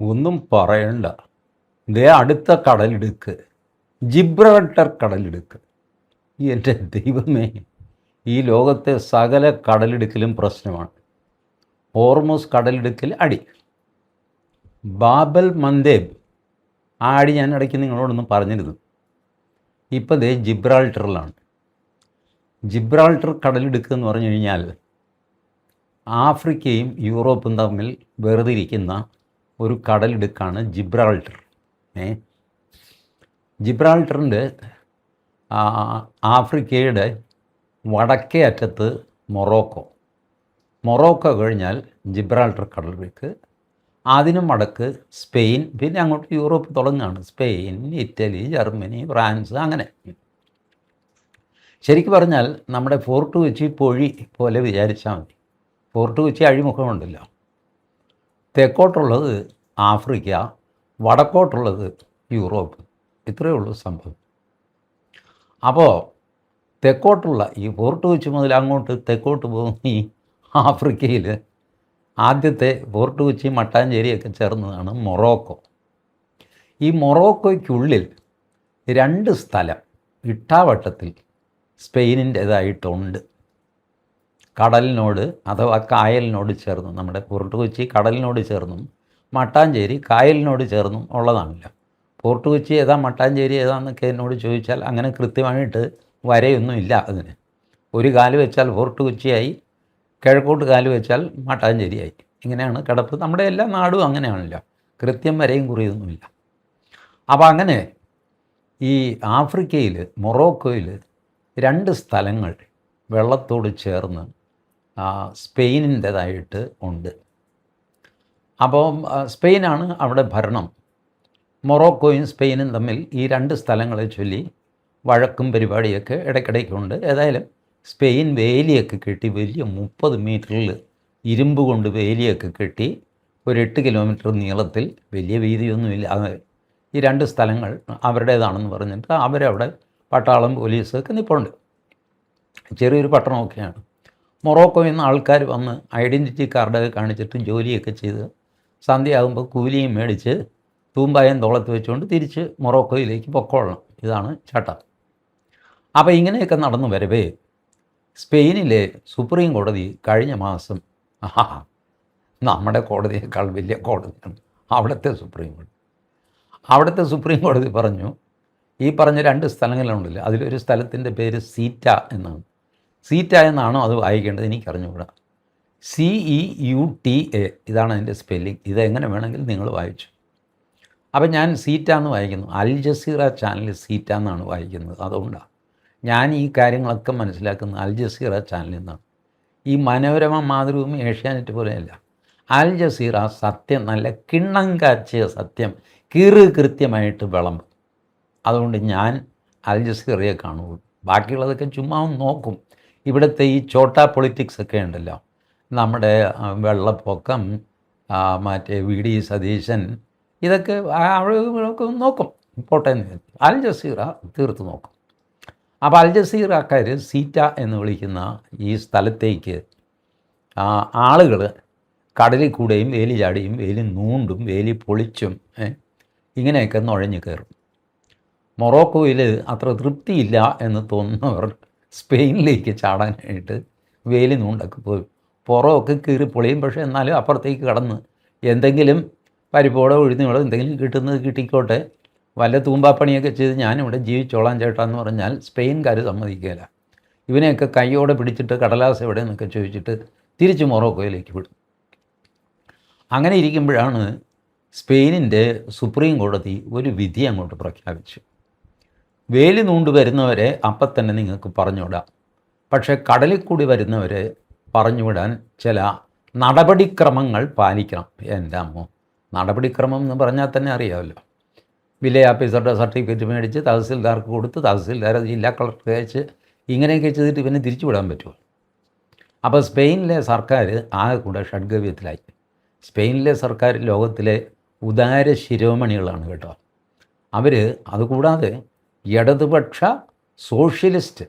ഒന്നും പറയണ്ട. ദേ അടുത്ത കടലിടുക്ക്, ജിബ്രാൾട്ടർ കടലിടുക്ക്. എൻ്റെ ദൈവമേ, ഈ ലോകത്തെ സകല കടലിടുക്കിലും പ്രശ്നമാണ്. ഹോർമുസ് കടലിടുക്കിൽ അടി, ബാബൽ മന്ദേബ് ആ അടി ഞാൻ ഇടയ്ക്ക് നിങ്ങളോടൊന്ന് പറഞ്ഞിരുന്നു. ഇപ്പോൾ ദേ ജിബ്രാൾട്ടറിലാണ്. ജിബ്രാൾട്ടർ കടലിടുക്ക് എന്ന് പറഞ്ഞു കഴിഞ്ഞാൽ ആഫ്രിക്കയും യൂറോപ്പും തമ്മിൽ വേർതിരിക്കുന്ന ഒരു കടലിടുക്കാണ് ജിബ്രാൾട്ടർ. ജിബ്രാൾട്ടറിൻ്റെ ആഫ്രിക്കയുടെ വടക്കേ അറ്റത്ത് മൊറോക്കോ കഴിഞ്ഞാൽ ജിബ്രാൾട്ടർ കടലിടുക്ക്, അതിനും വടക്ക് സ്പെയിൻ, പിന്നെ അങ്ങോട്ട് യൂറോപ്പ് തുടങ്ങുകയാണ്. സ്പെയിൻ, ഇറ്റലി, ജർമ്മനി, ഫ്രാൻസ്, അങ്ങനെ. ശരിക്കും പറഞ്ഞാൽ നമ്മുടെ ഫോർട്ട് കൊച്ചി പൊഴി പോലെ വിചാരിച്ചാൽ മതി. ഫോർട്ട് കൊച്ചി അഴിമുഖമുണ്ടല്ലോ. തെക്കോട്ടുള്ളത് ആഫ്രിക്ക, വടക്കോട്ടുള്ളത് യൂറോപ്പ്. ഇത്രയേ ഉള്ളൂ സംഭവം. അപ്പോൾ തെക്കോട്ടുള്ള ഈ ഫോർട്ട് കൊച്ചി മുതൽ അങ്ങോട്ട് തെക്കോട്ട് പോകുന്ന ഈ ആഫ്രിക്കയിൽ ആദ്യത്തെ ഫോർട്ട് കൊച്ചി മട്ടാഞ്ചേരിയൊക്കെ ചേർന്നതാണ് മൊറോക്കോ. ഈ മൊറോക്കോയ്ക്കുള്ളിൽ 2 സ്ഥലം ഇട്ടാവട്ടത്തിൽ സ്പെയിനിൻ്റേതായിട്ടുണ്ട്. കടലിനോട് അഥവാ കായലിനോട് ചേർന്നും, നമ്മുടെ ഫോർട്ട് കൊച്ചി കടലിനോട് ചേർന്നും മട്ടാഞ്ചേരി കായലിനോട് ചേർന്നും ഉള്ളതാണല്ലോ. ഫോർട്ട് കൊച്ചി ഏതാ മട്ടാഞ്ചേരി ഏതാന്നൊക്കെ എന്നോട് ചോദിച്ചാൽ അങ്ങനെ കൃത്യമായിട്ട് വരയൊന്നുമില്ല അതിന്. ഒരു കാല് വെച്ചാൽ ഫോർട്ട് കൊച്ചിയായി, കിഴക്കോട്ട് കാല് വെച്ചാൽ മട്ടാഞ്ചേരിയായി. ഇങ്ങനെയാണ് കിടപ്പ്. നമ്മുടെ എല്ലാ നാടും അങ്ങനെയാണല്ലോ, കൃത്യം വരെയും കുറിയൊന്നുമില്ല. അപ്പോൾ അങ്ങനെ ഈ ആഫ്രിക്കയിൽ മൊറോക്കോയിൽ 2 സ്ഥലങ്ങൾ വെള്ളത്തോട് ചേർന്ന് സ്പെയിനിൻ്റേതായിട്ട് ഉണ്ട്. അപ്പോൾ സ്പെയിനാണ് അവിടെ ഭരണം. മൊറോക്കോയും സ്പെയിനും തമ്മിൽ ഈ 2 സ്ഥലങ്ങളെ ചൊല്ലി വഴക്കും പരിപാടിയൊക്കെ ഇടയ്ക്കിടയ്ക്കുണ്ട്. ഏതായാലും സ്പെയിൻ വേലിയൊക്കെ കെട്ടി, വലിയ 30 മീറ്ററിൽ ഇരുമ്പ് കൊണ്ട് വേലിയൊക്കെ കെട്ടി, ഒരു 8 കിലോമീറ്റർ നീളത്തിൽ, വലിയ വീതിയൊന്നുമില്ല. ഈ 2 സ്ഥലങ്ങൾ അവരുടേതാണെന്ന് പറഞ്ഞിട്ട് അവരവിടെ പട്ടാളം പോലീസൊക്കെ നിൽപ്പുണ്ട്. ചെറിയൊരു പട്ടണമൊക്കെയാണ്. മൊറോക്കോയിൽ നിന്ന് ആൾക്കാർ വന്ന് ഐഡൻറ്റിറ്റി കാർഡൊക്കെ കാണിച്ചിട്ട് ജോലിയൊക്കെ ചെയ്ത് സന്ധ്യയാകുമ്പോൾ കൂലിയും മേടിച്ച് തൂമ്പായം തോളത്ത് വെച്ചുകൊണ്ട് തിരിച്ച് മൊറോക്കോയിലേക്ക് പൊക്കോളണം. ഇതാണ് ചട്ടം. അപ്പോൾ ഇങ്ങനെയൊക്കെ നടന്നു വരവേ സ്പെയിനിലെ സുപ്രീം കോടതി കഴിഞ്ഞ മാസം, നമ്മുടെ കോടതിയേക്കാൾ വലിയ കോടതിയാണ് അവിടുത്തെ സുപ്രീം കോടതി പറഞ്ഞു, ഈ പറഞ്ഞ 2 സ്ഥലങ്ങളുണ്ടല്ലോ, അതിലൊരു സ്ഥലത്തിൻ്റെ പേര് സീറ്റ എന്നാണ്. സീറ്റ എന്നാണോ അത് വായിക്കേണ്ടത് എനിക്കറിഞ്ഞുകൂടാ. CEUTA ഇതാണ് അതിൻ്റെ സ്പെല്ലിംഗ്. ഇതെങ്ങനെ വേണമെങ്കിൽ നിങ്ങൾ വായിച്ചു. അപ്പം ഞാൻ സീറ്റ എന്ന് വായിക്കുന്നു. അൽ ജസീറ ചാനൽ സീറ്റ എന്നാണ് വായിക്കുന്നത്. അതുകൊണ്ടാണ് ഞാൻ ഈ കാര്യങ്ങളൊക്കെ മനസ്സിലാക്കുന്നത് അൽ ജസീറ ചാനലിൽ നിന്നാണ്. ഈ മനോരമ, മാതൃഭൂമി, ഏഷ്യാനെറ്റ് പോലെയല്ല. അൽ ജസീറ സത്യം, നല്ല കിണ്ണം കാച്ചിയ സത്യം കൃത്യമായിട്ട് വിളമ്പും. അതുകൊണ്ട് ഞാൻ അൽ ജസീറയെ കാണുള്ളൂ. ബാക്കിയുള്ളതൊക്കെ ചുമ്മാ നോക്കും. ഇവിടുത്തെ ഈ ചോട്ടാ പൊളിറ്റിക്സ് ഒക്കെ ഉണ്ടല്ലോ, നമ്മുടെ വെള്ളപ്പൊക്കം, മറ്റേ VD സതീശൻ, ഇതൊക്കെ അവിടെ നോക്കും. പോട്ടെ എന്ന് വിചാരിച്ചു. അൽ ജസീറ തീർത്ത് നോക്കും. അപ്പോൾ അൽ ജസീറക്കാർ സീറ്റ എന്ന് വിളിക്കുന്ന ഈ സ്ഥലത്തേക്ക് ആളുകൾ കടലിൽ കൂടെയും വേലി ചാടിയും വേലി നൂണ്ടും വേലി പൊളിച്ചും ഇങ്ങനെയൊക്കെ നുഴഞ്ഞു കയറും. മൊറോക്കോയിൽ അത്ര തൃപ്തിയില്ല എന്ന് തോന്നുന്നവർ സ്പെയിനിലേക്ക് ചാടാനായിട്ട് വേലി നൂണ്ടൊക്കെ പോയി പുറമൊക്കെ കീറി പൊളിയും. പക്ഷേ എന്നാലും അപ്പുറത്തേക്ക് കടന്ന് എന്തെങ്കിലും പരിപ്പോടോ ഉഴുന്നോടോ എന്തെങ്കിലും കിട്ടുന്നത് കിട്ടിക്കോട്ടെ, വല്ല തൂമ്പാപ്പണിയൊക്കെ ചെയ്ത് ഞാനിവിടെ ജീവിച്ചോളാം ചേട്ടാ എന്ന് പറഞ്ഞാൽ സ്പെയിൻകാർ സമ്മതിക്കില്ല. ഇവനെയൊക്കെ കൈയോടെ പിടിച്ചിട്ട് കടലാസ് എവിടെ എന്നൊക്കെ ചോദിച്ചിട്ട് തിരിച്ച് മൊറോക്കോയിലേക്ക് വിടും. അങ്ങനെ ഇരിക്കുമ്പോഴാണ് സ്പെയിനിൻ്റെ സുപ്രീം കോടതി ഒരു വിധി അങ്ങോട്ട് പ്രഖ്യാപിച്ചു. വേലി നൂണ്ട് വരുന്നവരെ അപ്പം തന്നെ നിങ്ങൾക്ക് പറഞ്ഞുവിടാം, പക്ഷേ കടലിൽ കൂടി വരുന്നവരെ പറഞ്ഞുവിടാൻ ചില നടപടിക്രമങ്ങൾ പാലിക്കണം. എൻ്റെ അമ്മോ, നടപടിക്രമം എന്ന് പറഞ്ഞാൽ തന്നെ അറിയാമല്ലോ. വില്ലേജ് ഓഫീസറുടെ സർട്ടിഫിക്കറ്റ് മേടിച്ച് തഹസിൽദാർക്ക് കൊടുത്ത് തഹസിൽദാർ ജില്ലാ കളക്ടർക്ക് അയച്ച് ഇങ്ങനെയൊക്കെ ചെയ്തിട്ട് ഇവനെ തിരിച്ചു വിടാൻ പറ്റുമോ? അപ്പോൾ സ്പെയിനിലെ സർക്കാർ ആകെ കൂടെ ഷഡ്ഗവ്യത്തിലായി. സ്പെയിനിലെ സർക്കാർ ലോകത്തിലെ ഉദാര ശിരോമണികളാണ് കേട്ടോ. അവർ അതുകൂടാതെ ഇടതുപക്ഷ സോഷ്യലിസ്റ്റ്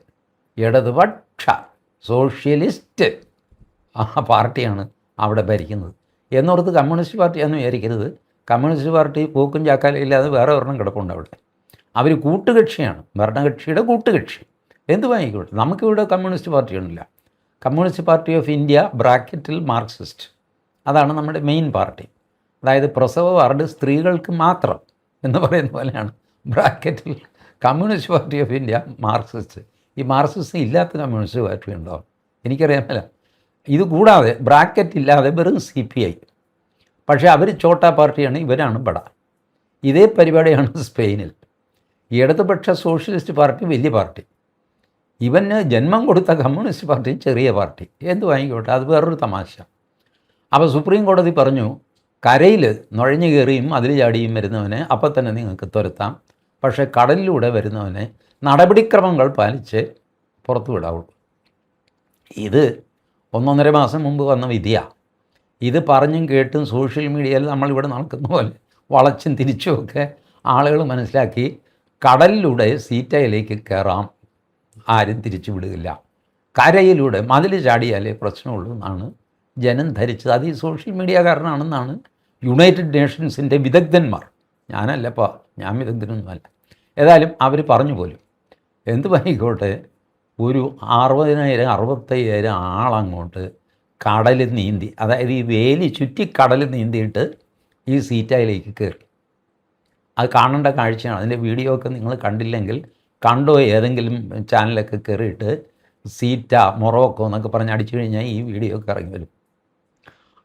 ആ പാർട്ടിയാണ് അവിടെ ഭരിക്കുന്നത്. എന്നോർത്ത് കമ്മ്യൂണിസ്റ്റ് പാർട്ടിയാണെന്ന് വിചാരിക്കരുത്. കമ്മ്യൂണിസ്റ്റ് പാർട്ടി പൂക്കും ചാക്കാലും ഇല്ലാതെ വേറെ ഒരെണ്ണം കിടപ്പുണ്ട് അവിടെ. അവർ കൂട്ടുകക്ഷിയാണ്, ഭരണകക്ഷിയുടെ കൂട്ടുകക്ഷി. എന്ത് വാങ്ങിക്കോട്ടെ, നമുക്കിവിടെ കമ്മ്യൂണിസ്റ്റ് പാർട്ടിയൊന്നുമില്ല. കമ്മ്യൂണിസ്റ്റ് പാർട്ടി ഓഫ് ഇന്ത്യ ബ്രാക്കറ്റിൽ മാർക്സിസ്റ്റ്, അതാണ് നമ്മുടെ മെയിൻ പാർട്ടി. അതായത് പ്രസവ വാർഡ് സ്ത്രീകൾക്ക് മാത്രം എന്ന് പറയുന്ന പോലെയാണ് ബ്രാക്കറ്റിൽ communist party of India Marxist. ഈ മാർക്സിസ്റ്റ് ഇല്ലാത്ത കമ്മ്യൂണിസ്റ്റ് പാർട്ടി ഉണ്ടോ? എനിക്കറിയാമല്ല. ഇത് കൂടാതെ ബ്രാക്കറ്റ് ഇല്ലാതെ വെറും CPI. പക്ഷേ അവർ ചോട്ടാ പാർട്ടിയാണ്, ഇവരാണ് ബട. ഇതേ പരിപാടിയാണ് സ്പെയിനിൽ. ഇടതുപക്ഷ സോഷ്യലിസ്റ്റ് പാർട്ടി വലിയ പാർട്ടി, ഇവന് ജന്മം കൊടുത്ത കമ്മ്യൂണിസ്റ്റ് പാർട്ടി ചെറിയ പാർട്ടി. എന്ത് വാങ്ങിക്കോട്ടെ, അത് വേറൊരു തമാശ. അപ്പോൾ സുപ്രീം കോടതി പറഞ്ഞു, കരയിൽ നുഴഞ്ഞു കയറിയും അതിൽ ചാടിയും വരുന്നവനെ അപ്പം തന്നെ നിങ്ങൾക്ക് തുരത്താം, പക്ഷേ കടലിലൂടെ വരുന്നവനെ നടപടിക്രമങ്ങൾ പാലിച്ച് പുറത്തു വിടാവുള്ളൂ. ഇത് 1.5 മാസം മുമ്പ് വന്ന വിധിയാണ്. ഇത് പറഞ്ഞും കേട്ടും സോഷ്യൽ മീഡിയയിൽ നമ്മളിവിടെ നടക്കുന്ന പോലെ വളച്ചും തിരിച്ചുമൊക്കെ ആളുകൾ മനസ്സിലാക്കി കടലിലൂടെ സീറ്റയിലേക്ക് കയറാം, ആരും തിരിച്ചു വിടുകയില്ല, കരയിലൂടെ മതിൽ ചാടിയാലേ പ്രശ്നമുള്ളൂ എന്നാണ് ജനം ധരിച്ചത്. അത് ഈ സോഷ്യൽ മീഡിയ കാരണമാണെന്നാണ് യുണൈറ്റഡ് നേഷൻസിൻ്റെ വിദഗ്ധന്മാർ, ഞാനല്ലപ്പോൾ, ഞാൻ വിദഗ്ധനൊന്നുമല്ല, ഏതായാലും അവർ പറഞ്ഞു പോലും. എന്ത് വാങ്ങിക്കോട്ടെ, ഒരു 60,000-65,000 ആളങ്ങോട്ട് കടൽ നീന്തി, അതായത് ഈ വേലി ചുറ്റി കടൽ നീന്തിയിട്ട് ഈ സീറ്റയിലേക്ക് കയറി. അത് കാണേണ്ട കാഴ്ചയാണ്. അതിൻ്റെ വീഡിയോ ഒക്കെ നിങ്ങൾ കണ്ടില്ലെങ്കിൽ കണ്ടോ, ഏതെങ്കിലും ചാനലൊക്കെ കയറിയിട്ട് സീറ്റ മൊറോക്കോ എന്നൊക്കെ പറഞ്ഞ് അടിച്ചു കഴിഞ്ഞാൽ ഈ വീഡിയോ ഒക്കെ ഇറങ്ങി വരും.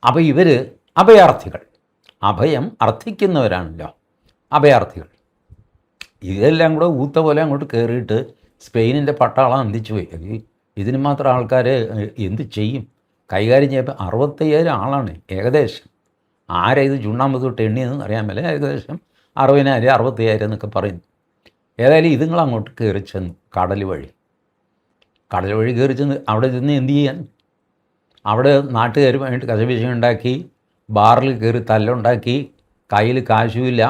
അപ്പോൾ ഇവർ അഭയാർത്ഥികൾ, അഭയം അർത്ഥിക്കുന്നവരാണല്ലോ അഭയാർത്ഥികൾ. ഇതെല്ലാം കൂടെ ഊത്ത പോലെ അങ്ങോട്ട് കയറിയിട്ട് സ്പെയിനിൻ്റെ പട്ടാളം അന്തിച്ചു പോയി. ഇതിന് മാത്രം ആൾക്കാർ എന്ത് ചെയ്യും? കൈകാര്യം ചെയ്യുമ്പോൾ 65,000 ആളാണ് ഏകദേശം. ആരാ ഇത് ചുണ്ണാമ്പ് തൊട്ട് എണ്ണിയെന്ന് അറിയാൻ മേലെ, ഏകദേശം 60,000 65,000 എന്നൊക്കെ പറയുന്നു. ഏതായാലും ഇതുങ്ങൾ അങ്ങോട്ട് കയറി ചെന്നു കടൽ വഴി കയറി ചെന്ന് അവിടെ ചെന്ന് എന്ത് ചെയ്യാൻ? അവിടെ നാട്ടുകാരുമായിട്ട് കശപിശ ഉണ്ടാക്കി, ബാറിൽ കയറി തല്ലുണ്ടാക്കി, കയ്യിൽ കാശുമില്ല,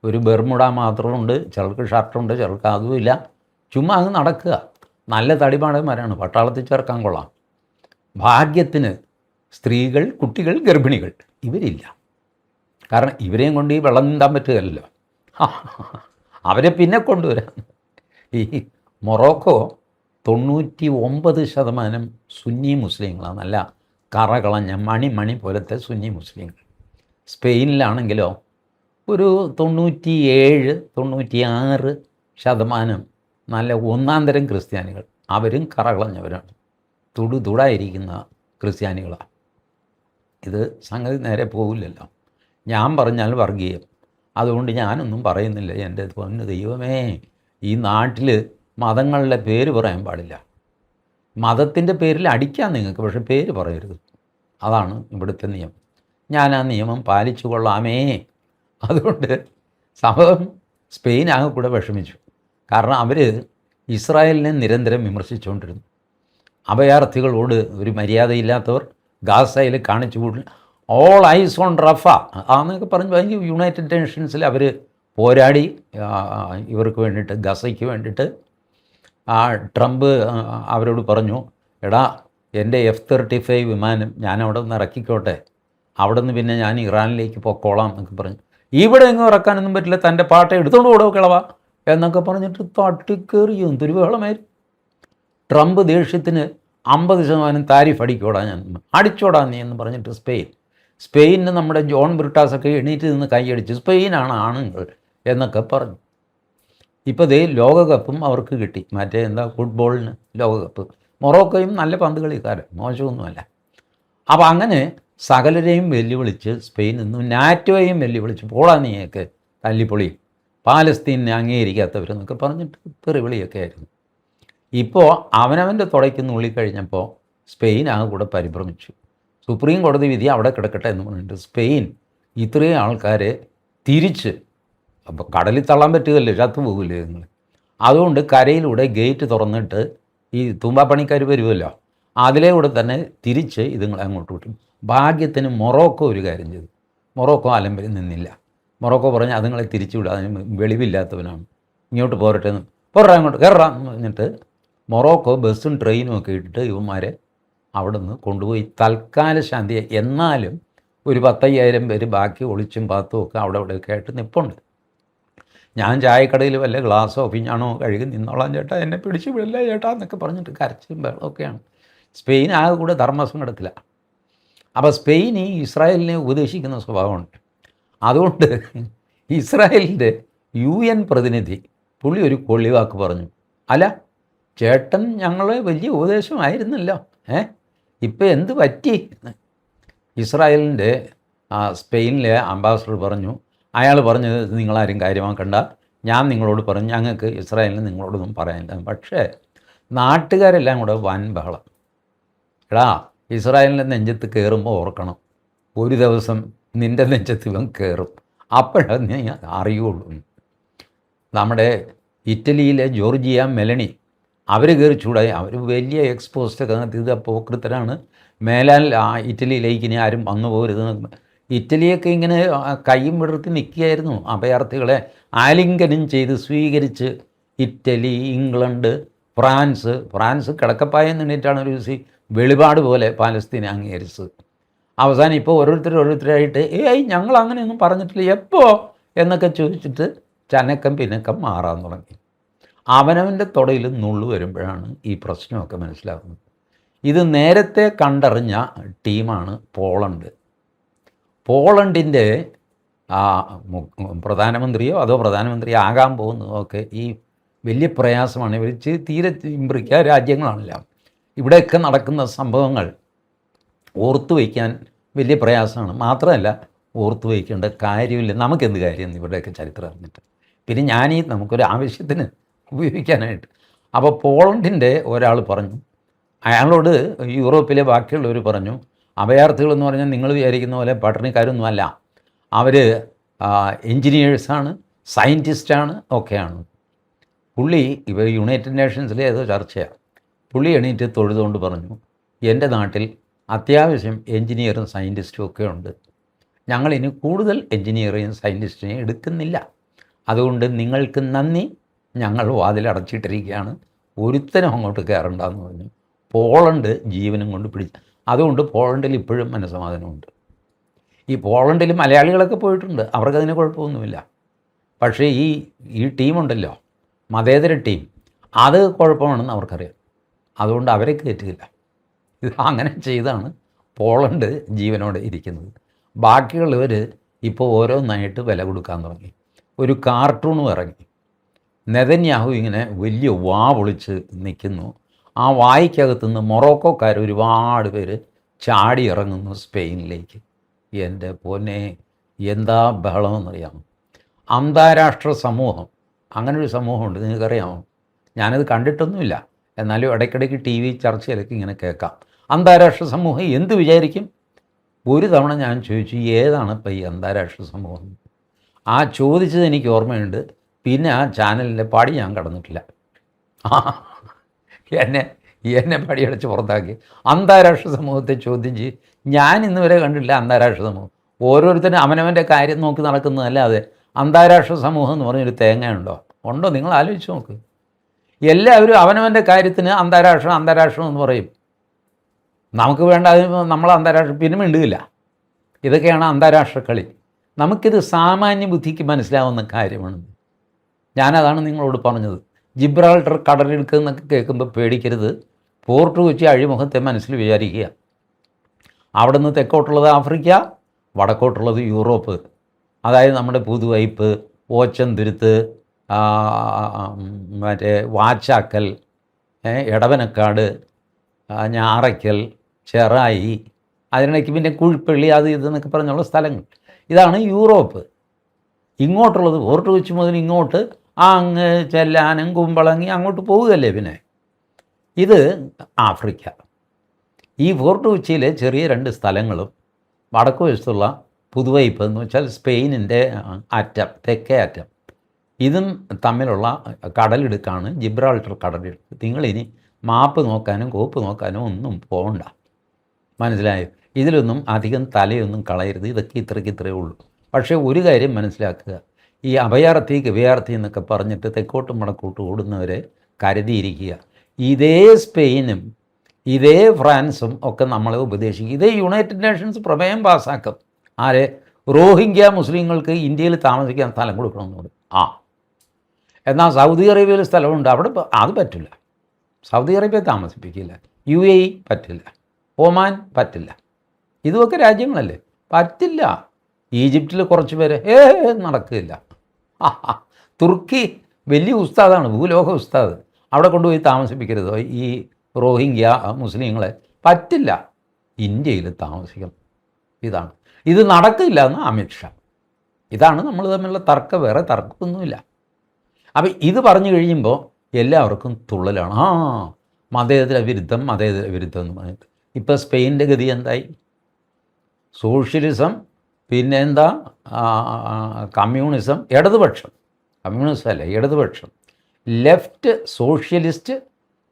ഒരു ബെർമുട മാത്രമുണ്ട്, ചിലർക്ക് ഷർട്ടുണ്ട്, ചിലർക്ക് അതുമില്ല, ചുമ്മാ അങ്ങ് നടക്കുക. നല്ല തടിമാടന്മാരാണ്, പട്ടാളത്തിൽ ചേർക്കാൻ കൊള്ളാം. ഭാഗ്യത്തിന് സ്ത്രീകൾ, കുട്ടികൾ, ഗർഭിണികൾ ഇവരില്ല. കാരണം ഇവരെയും കൊണ്ട് ഈ വെള്ളം നീന്താൻ പറ്റുകയല്ലോ, അവരെ പിന്നെ കൊണ്ടുവരാം. ഈ മൊറോക്കോ 99% സുന്നി മുസ്ലിങ്ങളാണ്, നല്ല കറകളഞ്ഞ മണി പോലത്തെ സുന്നി മുസ്ലിങ്ങൾ. സ്പെയിനിലാണെങ്കിലോ ഒരു 97-96% നല്ല ഒന്നാന്തരം ക്രിസ്ത്യാനികൾ, അവരും കറകളഞ്ഞവരാണ്, തുടായിരിക്കുന്ന ക്രിസ്ത്യാനികളാണ്. ഇത് സംഗതി നേരെ പോകില്ലല്ലോ. ഞാൻ പറഞ്ഞാൽ വർഗീയം, അതുകൊണ്ട് ഞാനൊന്നും പറയുന്നില്ല. എൻ്റെ പൊന്നു ദൈവമേ, ഈ നാട്ടിൽ മതങ്ങളുടെ പേര് പറയാൻ പാടില്ല. മതത്തിൻ്റെ പേരിൽ അടിക്കാൻ നിങ്ങൾക്ക്, പക്ഷെ പേര് പറയരുത്. അതാണ് ഇവിടുത്തെ നിയമം. ഞാൻ ആ നിയമം പാലിച്ചു കൊള്ളാമേ. അതുകൊണ്ട് സംഭവം സ്പെയിൻ ആകെ കൂടെ വിഷമിച്ചു. കാരണം അവർ ഇസ്രായേലിനെ നിരന്തരം വിമർശിച്ചുകൊണ്ടിരുന്നു. അഭയാർത്ഥികളോട് ഒരു മര്യാദയില്ലാത്തവർ ഗാസയിൽ കാണിച്ചു കൂടി ഓൾ ഐസ് ഓൺ റഫ ആന്നൊക്കെ പറഞ്ഞ് യുണൈറ്റഡ് നേഷൻസിൽ അവർ പോരാടി ഇവർക്ക് വേണ്ടിയിട്ട്, ഗസയ്ക്ക് വേണ്ടിയിട്ട്. ട്രംപ് അവരോട് പറഞ്ഞു, എടാ എൻ്റെ F-35 വിമാനം ഞാൻ അവിടെ നിന്ന് ഇറക്കിക്കോട്ടെ, അവിടെ നിന്ന് പിന്നെ ഞാൻ ഇറാനിലേക്ക് പൊക്കോളാം എന്നൊക്കെ പറഞ്ഞു. ഇവിടെ എങ്ങും ഇറക്കാനൊന്നും പറ്റില്ല, തൻ്റെ പാട്ട എടുത്തുകൊണ്ട് കൂടെ കിളവാ എന്നൊക്കെ പറഞ്ഞിട്ട് തട്ടിക്കേറിയും ദുർബഹളമായിരുന്നു. ട്രംപ് ദേഷ്യത്തിന് 50% താരിഫ് അടിക്കോടാ, ഞാൻ അടിച്ചോടാ നീ എന്ന് പറഞ്ഞിട്ട് സ്പെയിനിന് നമ്മുടെ ജോൺ ബ്രിട്ടാസൊക്കെ എണീറ്റ് നിന്ന് കൈയടിച്ച് സ്പെയിനാണ് ആണുങ്ങൾ എന്നൊക്കെ പറഞ്ഞു. ഇപ്പോൾ ദേ ലോകകപ്പും അവർക്ക് കിട്ടി, മറ്റേ ഫുട്ബോളിന് ലോകകപ്പ്. മൊറോക്കോയും നല്ല പന്ത് കളിക്കാരൻ, മോശമൊന്നുമല്ല. അപ്പോൾ അങ്ങനെ സകലരെയും വെല്ലുവിളിച്ച് സ്പെയിൻ നിന്നും നാറ്റോയെയും വെല്ലുവിളിച്ച് പോടാ നീയൊക്കെ തല്ലിപ്പൊളി, പാലസ്തീനെ അംഗീകരിക്കാത്തവരെന്നൊക്കെ പറഞ്ഞിട്ട് തെറിവിളിയൊക്കെ ആയിരുന്നു. ഇപ്പോൾ അവനവൻ്റെ തുടയ്ക്ക് നുള്ളിക്കഴിഞ്ഞപ്പോൾ സ്പെയിൻ ആകെ കൂടെ പരിഭ്രമിച്ചു. സുപ്രീം കോടതി വിധി അവിടെ കിടക്കട്ടെ എന്ന് പറഞ്ഞിട്ട് സ്പെയിൻ ഇത്രയും ആൾക്കാരെ തിരിച്ച്, അപ്പോൾ കടലിൽ തള്ളാൻ പറ്റുകയല്ലേ, ചത്തുപോകില്ലേ നിങ്ങൾ. അതുകൊണ്ട് കരയിലൂടെ ഗേറ്റ് തുറന്നിട്ട് ഈ തൂമ്പാപ്പണിക്കാർ വരുമല്ലോ, അതിലൂടെ തന്നെ തിരിച്ച് ഇതുങ്ങളെ അങ്ങോട്ട് വിട്ടു. ഭാഗ്യത്തിന് മൊറോക്കോ ഒരു കാര്യം ചെയ്തു. മൊറോക്കോ അലമ്പിൽ നിന്നില്ല. മൊറോക്കോ പറഞ്ഞ് അതുങ്ങളെ തിരിച്ചു വിടുക, അതിന് വെളിവില്ലാത്തവനാണ്, ഇങ്ങോട്ട് പോരട്ടെ എന്ന്, പോരാ അങ്ങോട്ട് കയറാം എന്ന് പറഞ്ഞിട്ട് മൊറോക്കോ ബസ്സും ട്രെയിനും ഒക്കെ ഇട്ടിട്ട് ഇവന്മാരെ അവിടെ നിന്ന് കൊണ്ടുപോയി തൽക്കാല ശാന്തിയെ. എന്നാലും ഒരു 10,000 പേര് ബാക്കി ഒളിച്ചും പാത്തും ഒക്കെ അവിടെ ഇവിടെയൊക്കെ ആയിട്ട് നിൽപ്പുണ്ട്. ഞാൻ ചായക്കടയിൽ വല്ല ഗ്ലാസ്സോ പിഞ്ഞാണോ കഴുകി നിന്നോളാം ചേട്ടാ, എന്നെ പിടിച്ച് വിടില്ല ചേട്ടാ എന്നൊക്കെ പറഞ്ഞിട്ട് കരച്ചിലും ബഹളമൊക്കെയാണ്. സ്പെയിൻ ആകെ കൂടെ ധർമ്മസങ്കടത്തില. അപ്പോൾ സ്പെയിൻ ഈ ഇസ്രായേലിനെ ഉപദേശിക്കുന്ന സ്വഭാവമുണ്ട്. അതുകൊണ്ട് ഇസ്രായേലിൻ്റെ UN പ്രതിനിധി പുള്ളി ഒരു കൊള്ളിവാക്ക് പറഞ്ഞു, അല്ല ചേട്ടൻ ഞങ്ങളെ വലിയ ഉപദേശമായിരുന്നല്ലോ, ഇപ്പം എന്ത് പറ്റി? ഇസ്രായേലിൻ്റെ സ്പെയിനിലെ അംബാസഡർ പറഞ്ഞു, അയാൾ പറഞ്ഞത് നിങ്ങളാരും കാര്യമാക്കണ്ട, ഞാൻ നിങ്ങളോട് പറഞ്ഞു ഞങ്ങൾക്ക് ഇസ്രായേലിന് നിങ്ങളോടൊന്നും പറയാനില്ല. പക്ഷേ നാട്ടുകാരെല്ലാം കൂടെ വൻ ബഹളം. എടാ, ഇസ്രായേലിൻ്റെ നെഞ്ചത്ത് കയറുമ്പോൾ ഓർക്കണം, ഒരു ദിവസം നിൻ്റെ നെഞ്ചത്ത് ഇവൻ കയറും, അപ്പോഴത് നീ അറിയുള്ളൂ. നമ്മുടെ ഇറ്റലിയിലെ ജോർജിയ മെലണി അവർ കയറി ചൂടായി. അവർ വലിയ എക്സ്പോസ്റ്റൊക്കെ അങ്ങനത്തെ ഇത് പോക്കൃത്തരാണ്, മേലാൽ ഇറ്റലിയിലേക്ക് ഇനി ആരും വന്നു പോകരുതെന്ന്. ഇറ്റലിയൊക്കെ ഇങ്ങനെ കൈയും വിടർത്തി നിൽക്കുകയായിരുന്നു. അഭയാർത്ഥികളെ ആലിംഗനം ചെയ്ത് സ്വീകരിച്ച് ഇറ്റലി, ഇംഗ്ലണ്ട്, ഫ്രാൻസ് കിടക്കപ്പായം നിന്നിട്ടാണ് ഒരു വെളിപാട് പോലെ പാലസ്തീനെ അംഗീകരിച്ചത്. അവസാനം ഇപ്പോൾ ഓരോരുത്തരായിട്ട് ഞങ്ങൾ അങ്ങനെയൊന്നും പറഞ്ഞിട്ടില്ല, എപ്പോൾ എന്നൊക്കെ ചോദിച്ചിട്ട് ചനക്കം പിന്നക്കം മാറാൻ തുടങ്ങി. അവനവൻ്റെ തുടയിൽ നുള്ളു വരുമ്പോഴാണ് ഈ പ്രശ്നമൊക്കെ മനസ്സിലാക്കുന്നത്. ഇത് നേരത്തെ കണ്ടറിഞ്ഞ ടീമാണ് പോളണ്ട്. പോളണ്ടിൻ്റെ പ്രധാനമന്ത്രിയോ അതോ പ്രധാനമന്ത്രി ആകാൻ പോകുന്നതോ ഒക്കെ ഈ വലിയ പ്രയാസമാണ്. ഇവർ തീരെ ഇമ്പ്രിക്ക രാജ്യങ്ങളാണല്ലോ. ഇവിടെയൊക്കെ നടക്കുന്ന സംഭവങ്ങൾ ഓർത്തു വയ്ക്കാൻ വലിയ പ്രയാസമാണ്. മാത്രമല്ല ഓർത്തു വയ്ക്കേണ്ട കാര്യമില്ല, നമുക്കെന്ത് കാര്യം ഇവിടെയൊക്കെ ചരിത്രം അറിഞ്ഞിട്ട്. പിന്നെ നമുക്കൊരു ആവശ്യത്തിന് ഉപയോഗിക്കാനായിട്ട്. അപ്പോൾ പോളണ്ടിൻ്റെ ഒരാൾ പറഞ്ഞു, അയാളോട് യൂറോപ്പിലെ ബാക്കിയുള്ളവർ പറഞ്ഞു, അഭയാർത്ഥികളെന്ന് പറഞ്ഞാൽ നിങ്ങൾ വിചാരിക്കുന്ന പോലെ പട്ടിണിക്കാരൊന്നുമല്ല, അവർ എൻജിനീയേഴ്സാണ്, സയൻറ്റിസ്റ്റാണ്, ഒക്കെയാണ്. പുള്ളി ഇപ്പോൾ യുണൈറ്റഡ് നേഷൻസിലെ ഏതോ ചർച്ചയാണ്. പുള്ളി എണീറ്റ് തൊഴുതുകൊണ്ട് പറഞ്ഞു, എൻ്റെ നാട്ടിൽ അത്യാവശ്യം എൻജിനീയറും സയൻറ്റിസ്റ്റും ഒക്കെ ഉണ്ട്, ഞങ്ങളിനി കൂടുതൽ എൻജിനീയറെയും സയൻറ്റിസ്റ്റിനെയും എടുക്കുന്നില്ല, അതുകൊണ്ട് നിങ്ങൾക്ക് നന്ദി, ഞങ്ങൾ വാതിലടച്ചിട്ടിരിക്കുകയാണ്, ഒരുത്തനും അങ്ങോട്ട് കയറണ്ടെന്ന് പറഞ്ഞു. പോളണ്ട് ജീവനും കൊണ്ട് പിടിച്ചു. അതുകൊണ്ട് പോളണ്ടിൽ ഇപ്പോഴും മനസ്സമാധാനമുണ്ട്. ഈ പോളണ്ടിൽ മലയാളികളൊക്കെ പോയിട്ടുണ്ട്, അവർക്കതിന് കുഴപ്പമൊന്നുമില്ല. പക്ഷേ ഈ ടീമുണ്ടല്ലോ, മതേതര ടീം, അത് കുഴപ്പമാണെന്ന് അവർക്കറിയാം. അതുകൊണ്ട് അവരെ കയറ്റുകയില്ല. ഇത് അങ്ങനെ ചെയ്താണ് പോളണ്ട് ജീവനോടെ ഇരിക്കുന്നത്. ബാക്കിയുള്ളവർ ഇപ്പോൾ ഓരോന്നായിട്ട് വില കൊടുക്കാൻ തുടങ്ങി. ഒരു കാർട്ടൂണും ഇറങ്ങി. നെതന്യാഹു ഇങ്ങനെ വലിയ വാ പൊളിച്ച് നിൽക്കുന്നു. ആ വായ്ക്കകത്തുനിന്ന് മൊറോക്കോക്കാർ ഒരുപാട് പേര് ചാടി ഇറങ്ങുന്നു സ്പെയിനിലേക്ക്. എൻ്റെ പൊന്നെ, എന്താ ബഹളമെന്നറിയാമോ? അന്താരാഷ്ട്ര സമൂഹം, അങ്ങനൊരു സമൂഹമുണ്ട്, നിങ്ങൾക്കറിയാമോ? ഞാനത് കണ്ടിട്ടൊന്നുമില്ല, എന്നാലും ഇടയ്ക്കിടയ്ക്ക് TV ചർച്ചയിലൊക്കെ ഇങ്ങനെ കേൾക്കാം. അന്താരാഷ്ട്ര സമൂഹം എന്ത് വിചാരിക്കും? ഒരു തവണ ഞാൻ ചോദിച്ചു, ഏതാണ് ഇപ്പം ഈ അന്താരാഷ്ട്ര സമൂഹം? ആ ചോദിച്ചത് എനിക്ക് ഓർമ്മയുണ്ട്. പിന്നെ ആ ചാനലിൻ്റെ പടി ഞാൻ കടന്നിട്ടില്ല. എന്നെ പടിയടച്ച് പുറത്താക്കി. അന്താരാഷ്ട്ര സമൂഹത്തെ ചോദ്യം ചെയ്യും. ഞാൻ ഇന്ന് വരെ കണ്ടിട്ടില്ല അന്താരാഷ്ട്ര സമൂഹം. ഓരോരുത്തരും അവനവൻ്റെ കാര്യം നോക്കി നടക്കുന്നതല്ലാതെ അന്താരാഷ്ട്ര സമൂഹം എന്ന് പറഞ്ഞൊരു തേങ്ങയുണ്ടോ? ഉണ്ടോ? നിങ്ങൾ ആലോചിച്ച് നോക്ക്. എല്ലാവരും അവനവൻ്റെ കാര്യത്തിന് അന്താരാഷ്ട്രം എന്ന് പറയും. നമുക്ക് വേണ്ട, നമ്മൾ അന്താരാഷ്ട്രം പിന്നെ മിണ്ടുകയില്ല. ഇതൊക്കെയാണ് അന്താരാഷ്ട്ര കളി. നമുക്കിത് സാമാന്യ ബുദ്ധിക്ക് മനസ്സിലാവുന്ന കാര്യമാണ്. ഞാനതാണ് നിങ്ങളോട് പറഞ്ഞത്. ജിബ്രാൾട്ടർ കടലെടുക്കുന്നൊക്കെ കേൾക്കുമ്പോൾ പേടിക്കരുത്. പോർട്ട് കൊച്ചി അഴിമുഖത്തെ മനസ്സിൽ വിചാരിക്കുക. അവിടെ നിന്ന് തെക്കോട്ടുള്ളത് ആഫ്രിക്ക, വടക്കോട്ടുള്ളത് യൂറോപ്പ്. അതായത് നമ്മുടെ പുതുവൈപ്പ്, ഓച്ചന്തുരുത്ത്, മറ്റേ വാച്ചാക്കൽ, എടവനക്കാട്, ഞാറയ്ക്കൽ, ചെറായി, അതിനിടയ്ക്ക് പിന്നെ കുഴിപ്പള്ളി, അത് ഇതെന്നൊക്കെ പറഞ്ഞുള്ള സ്ഥലങ്ങൾ. ഇതാണ് യൂറോപ്പ്. ഇങ്ങോട്ടുള്ളത് ഫോർട്ട് കൊച്ചി മുതൽ ഇങ്ങോട്ട് അങ്ങ് ചെല്ലാനം, കുമ്പളങ്ങി അങ്ങോട്ട് പോവുകയല്ലേ. പിന്നെ ഇത് ആഫ്രിക്ക. ഈ ഫോർട്ട് കൊച്ചിയിലെ ചെറിയ 2 സ്ഥലങ്ങളും വടക്കു വശത്തുള്ള പുതുവൈപ്പ് എന്ന് വെച്ചാൽ സ്പെയിനിൻ്റെ അറ്റം, തെക്കേ അറ്റം, ഇതും തമ്മിലുള്ള കടലിടുക്കാണ് ജിബ്രാൾട്ടർ കടലിടുക്ക്. നിങ്ങളിനി മാപ്പ് നോക്കാനും കോപ്പ് നോക്കാനും ഒന്നും പോകണ്ട, മനസ്സിലായോ? ഇതിലൊന്നും അധികം തലയൊന്നും കളയരുത്. ഇതൊക്കെ ഇത്രയേ ഉള്ളൂ. പക്ഷേ ഒരു കാര്യം മനസ്സിലാക്കുക, ഈ അഭയാർത്ഥി എന്നൊക്കെ പറഞ്ഞിട്ട് തെക്കോട്ടും വടക്കോട്ടും ഓടുന്നവരെ കരുതിയിരിക്കുക. ഇതേ സ്പെയിനും ഇതേ ഫ്രാൻസും ഒക്കെ നമ്മളെ ഉപദേശിക്കും. ഇതേ യുണൈറ്റഡ് നേഷൻസ് പ്രമേയം പാസ്സാക്കും. ആരെ? റോഹിംഗ്യ മുസ്ലിങ്ങൾക്ക് ഇന്ത്യയിൽ താമസിക്കാൻ സ്ഥലം കൊടുക്കണമെന്ന് പറയും. എന്നാൽ സൗദി അറേബ്യയിൽ സ്ഥലമുണ്ട്, അവിടെ അത് പറ്റില്ല. സൗദി അറേബ്യ താമസിപ്പിക്കില്ല. UAE പറ്റില്ല. ഒമാൻ പറ്റില്ല. ഇതുമൊക്കെ രാജ്യങ്ങളല്ലേ, പറ്റില്ല. ഈജിപ്തിൽ കുറച്ച് പേര് നടക്കില്ല. തുർക്കി വലിയ ഉസ്താദാണ്, ഭൂലോക ഉസ്താദ്, അവിടെ കൊണ്ടുപോയി താമസിപ്പിക്കരുത് ഈ റോഹിംഗ്യ മുസ്ലിങ്ങളെ, പറ്റില്ല. ഇന്ത്യയിൽ താമസിക്കണം. ഇത് നടക്കില്ല എന്ന് അമിത്ഷാ. ഇതാണ് നമ്മൾ തമ്മിലുള്ള തർക്കം, വേറെ തർക്കമൊന്നുമില്ല. അപ്പം ഇത് പറഞ്ഞു കഴിയുമ്പോൾ എല്ലാവർക്കും തുള്ളലാണ്. മതേതര വിരുദ്ധം എന്ന് പറഞ്ഞിട്ട്. ഇപ്പോൾ സ്പെയിൻ്റെ ഗതി എന്തായി? സോഷ്യലിസം, പിന്നെ എന്താ കമ്മ്യൂണിസം, കമ്മ്യൂണിസം അല്ല, ഇടതുപക്ഷം, ലെഫ്റ്റ് സോഷ്യലിസ്റ്റ്,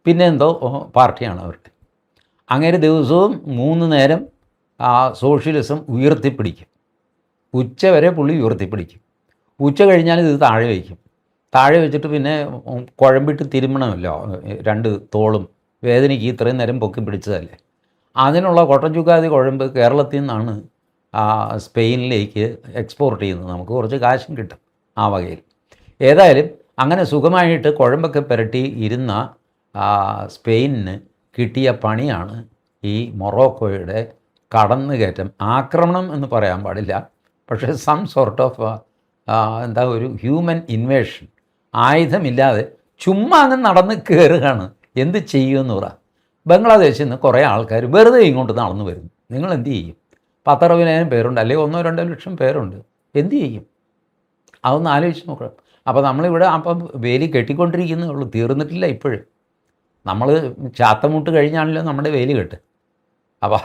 പിന്നെ എന്തോ പാർട്ടിയാണ് അവർക്ക്. അങ്ങനെ ദിവസവും 3 നേരം സോഷ്യലിസം ഉയർത്തിപ്പിടിക്കും. ഉച്ച വരെ പുള്ളി ഉയർത്തിപ്പിടിക്കും. ഉച്ച കഴിഞ്ഞാൽ ഇത് താഴെ വയ്ക്കും. താഴെ വെച്ചിട്ട് പിന്നെ കുഴമ്പിട്ട് തിരുമണമല്ലോ 2 തോളും, വേദനയ്ക്ക് ഇത്രയും നേരം പൊക്കി പിടിച്ചതല്ലേ. അതിനുള്ള കൊട്ടൻ ചുക്കാതി കുഴമ്പ് കേരളത്തിൽ നിന്നാണ് സ്പെയിനിലേക്ക് എക്സ്പോർട്ട് ചെയ്യുന്നത്. നമുക്ക് കുറച്ച് കാശും കിട്ടും ആ വകയിൽ. ഏതായാലും അങ്ങനെ സുഖമായിട്ട് കുഴമ്പൊക്കെ പുരട്ടി ഇരുന്ന സ്പെയിനിന് കിട്ടിയ പണിയാണ് ഈ മൊറോക്കോയുടെ കടന്നുകയറ്റം. ആക്രമണം എന്ന് പറയാൻ പാടില്ല, പക്ഷേ സം സോർട്ട് ഓഫ് ഒരു ഹ്യൂമൻ ഇൻവേഷൻ. ആയുധമില്ലാതെ ചുമ്മാ അങ്ങ് നടന്ന് കയറുകയാണ്. എന്ത് ചെയ്യുമെന്ന് പറ. ബംഗ്ലാദേശിൽ നിന്ന് കുറേ ആൾക്കാർ വെറുതെ ഇങ്ങോട്ട് നടന്നു വരുന്നു. നിങ്ങൾ എന്ത് ചെയ്യും? 10-60,000 പേരുണ്ട്, അല്ലെങ്കിൽ 1-2 ലക്ഷം പേരുണ്ട്. എന്ത് ചെയ്യും? അതൊന്ന് ആലോചിച്ച് നോക്കണം. അപ്പോൾ നമ്മളിവിടെ വേലി കെട്ടിക്കൊണ്ടിരിക്കുന്നേ ഉള്ളൂ, തീർന്നിട്ടില്ല ഇപ്പോഴും. നമ്മൾ ചാത്തമുട്ട് കഴിഞ്ഞാണല്ലോ നമ്മുടെ വേലി കെട്ട്. അപ്പോൾ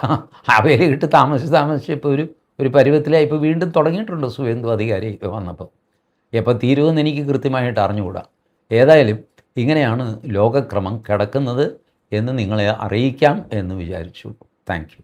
ആ വേലി കെട്ട് താമസിച്ച് ഇപ്പോൾ ഒരു പരുവത്തിലായി. ഇപ്പോൾ വീണ്ടും തുടങ്ങിയിട്ടുണ്ട് സുവേന്ദു അധികാരി വന്നപ്പോൾ. എപ്പോൾ തീരുമെന്ന് എനിക്ക് കൃത്യമായിട്ട് അറിഞ്ഞുകൂടാ. ഏതായാലും ഇങ്ങനെയാണ് ലോകക്രമം കിടക്കുന്നത് എന്ന് നിങ്ങളെ അറിയിക്കാം എന്ന് വിചാരിച്ചു. Thank you.